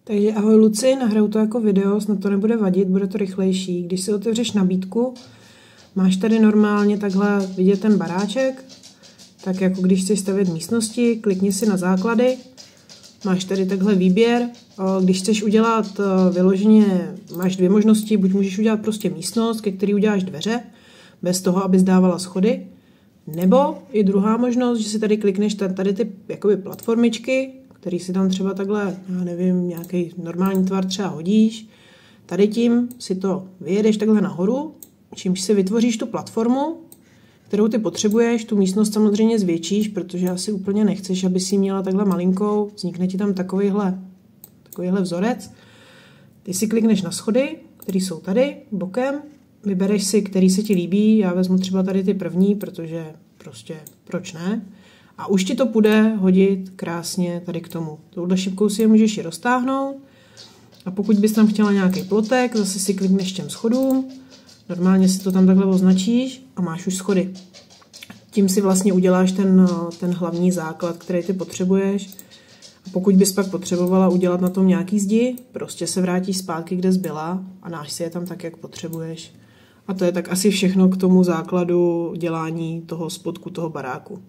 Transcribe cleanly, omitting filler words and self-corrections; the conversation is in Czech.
Takže ahoj Luci, nahraju to jako video, snad to nebude vadit, bude to rychlejší. Když si otevřeš nabídku, máš tady normálně takhle vidět ten baráček, tak jako když chceš stavět místnosti, klikni si na základy, máš tady takhle výběr. Když chceš udělat vyloženě, máš dvě možnosti, buď můžeš udělat prostě místnost, ke který uděláš dveře, bez toho, aby zdávala schody, nebo i druhá možnost, že si tady klikneš tady ty jakoby platformičky, který si tam třeba takhle, já nevím, nějaký normální tvar třeba hodíš. Tady tím si to vyjedeš takhle nahoru, čímž si vytvoříš tu platformu, kterou ty potřebuješ, tu místnost samozřejmě zvětšíš, protože asi úplně nechceš, aby si ji měla takhle malinkou, vznikne ti tam takovýhle vzorec. Ty si klikneš na schody, které jsou tady bokem, vybereš si, který se ti líbí, já vezmu třeba tady ty první, protože prostě proč ne? A už ti to půjde hodit krásně tady k tomu. Touhle šipkou si je můžeš i roztáhnout. A pokud bys tam chtěla nějaký plotek, zase si klikneš těm schodům. Normálně si to tam takhle označíš a máš už schody. Tím si vlastně uděláš ten hlavní základ, který ty potřebuješ. A pokud bys pak potřebovala udělat na tom nějaký zdi, prostě se vrátíš zpátky, kde jsi byla a dáš si je tam tak, jak potřebuješ. A to je tak asi všechno k tomu základu dělání toho spodku toho baráku.